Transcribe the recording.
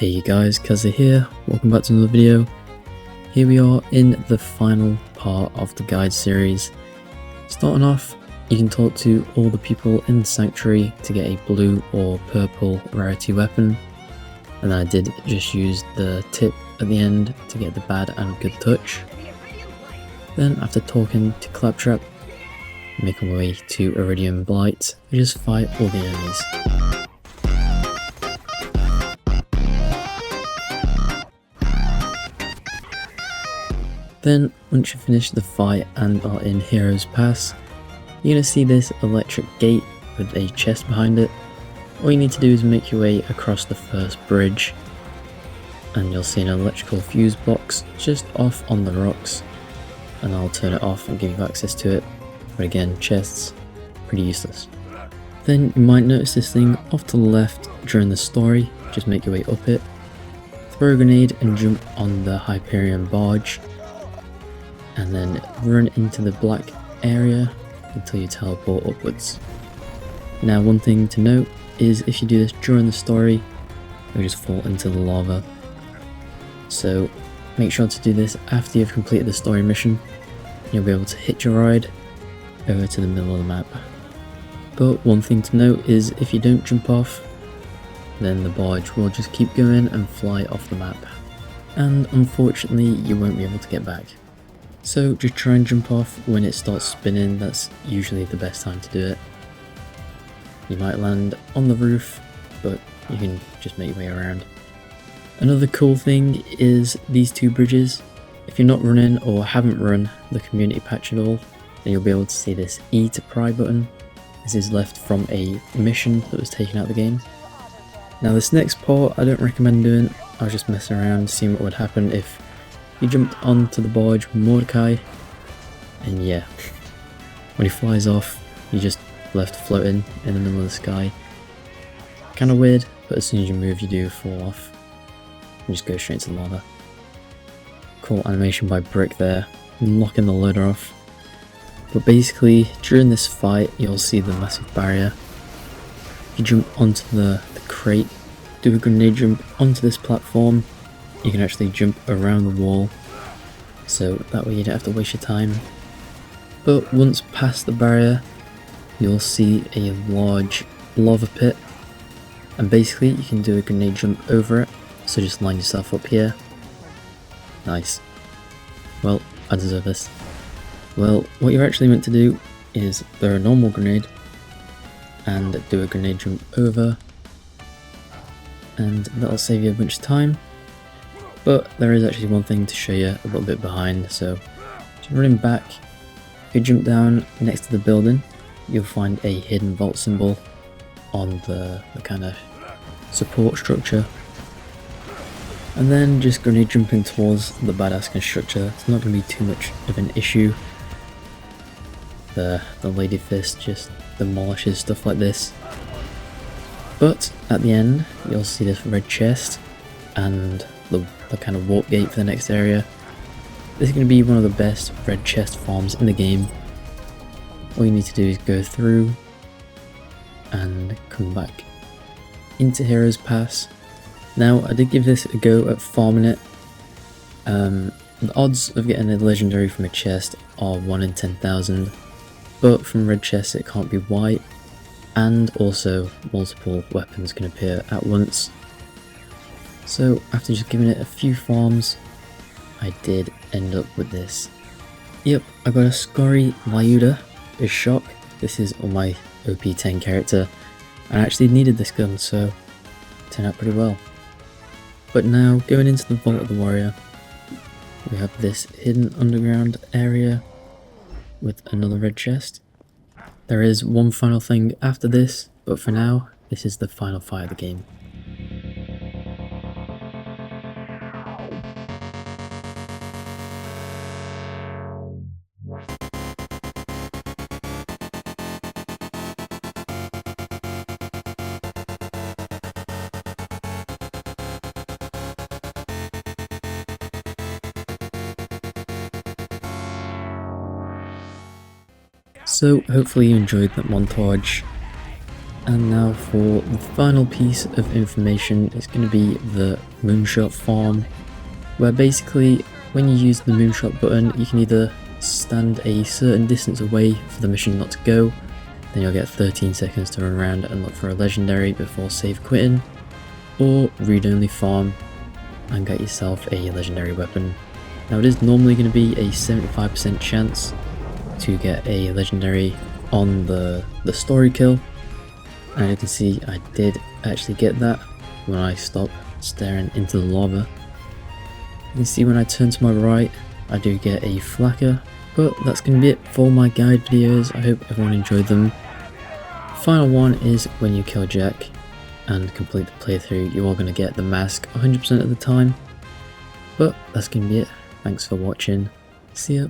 Hey guys, Kaza here, welcome back to another video. Here we are in the final part of the guide series. Starting off, you can talk to all the people in the sanctuary to get a blue or purple rarity weapon. And then I did just use the tip at the end to get the bad and good touch. Then after talking to Claptrap, make my way to Iridium Blight and just fight all the enemies. Then, once you finish the fight and are in Hero's Pass, you're going to see this electric gate with a chest behind it. All you need to do is make your way across the first bridge, and you'll see an electrical fuse box just off on the rocks, and I'll turn it off and give you access to it. But again, chests, pretty useless. Then you might notice this thing off to the left during the story, just make your way up it, throw a grenade and jump on the Hyperion barge, and then run into the black area until you teleport upwards. Now one thing to note is if you do this during the story, you'll just fall into the lava. So make sure to do this after you've completed the story mission. You'll be able to hitch your ride over to the middle of the map. But one thing to note is if you don't jump off, then the barge will just keep going and fly off the map. And unfortunately you won't be able to get back. So just try and jump off when it starts spinning, that's usually the best time to do it. You might land on the roof, but you can just make your way around. Another cool thing is these two bridges. If you're not running or haven't run the community patch at all, then you'll be able to see this E to pry button. This is left from a mission that was taken out of the game. Now this next part I don't recommend doing. I was just messing around seeing what would happen if you jumped onto the barge with Mordecai, and yeah, when he flies off, you just left floating in the middle of the sky. Kinda weird, but as soon as you move you do fall off and just go straight to the lava. Cool animation by Brick there, locking the loader off. But basically, during this fight, you'll see the massive barrier. If you jump onto the crate, do a grenade jump onto this platform, you can actually jump around the wall, so that way you don't have to waste your time. But once past the barrier, you'll see a large lava pit, and basically you can do a grenade jump over it, so just line yourself up here. Nice. Well, I deserve this. Well, what you're actually meant to do is throw a normal grenade, and do a grenade jump over, and that'll save you a bunch of time. But there is actually one thing to show you a little bit behind, so just running back, if you jump down next to the building, you'll find a hidden vault symbol on the kind of support structure. And then just grenade jumping towards the badass constructor, it's not going to be too much of an issue. The Lady Fist just demolishes stuff like this. But at the end, you'll see this red chest and the kind of warp gate for the next area. This is going to be one of the best red chest farms in the game. All you need to do is go through and come back into Hero's Pass. Now I did give this a go at farming it. The odds of getting a legendary from a chest are 1 in 10,000, but from red chests it can't be white, and also multiple weapons can appear at once. So after just giving it a few farms, I did end up with this. Yep, I got a Scurry Lyuda, a shock. This is on my OP10 character, and I actually needed this gun, so it turned out pretty well. But now, going into the Vault of the Warrior, we have this hidden underground area with another red chest. There is one final thing after this, but for now, this is the final fight of the game. So hopefully you enjoyed that montage. And now for the final piece of information, it's going to be the Moonshot Farm, where basically when you use the Moonshot button, you can either stand a certain distance away for the mission not to go, then you'll get 13 seconds to run around and look for a legendary before save quitting, or read-only farm and get yourself a legendary weapon. Now it is normally going to be a 75% chance to get a legendary on the story kill, and you can see I did actually get that when I stopped staring into the lava. You can see when I turn to my right I do get a flacker, but that's going to be it for my guide videos. I hope everyone enjoyed them. Final one is when you kill Jack and complete the playthrough, you are going to get the mask 100% of the time. But that's going to be it. Thanks for watching. See ya.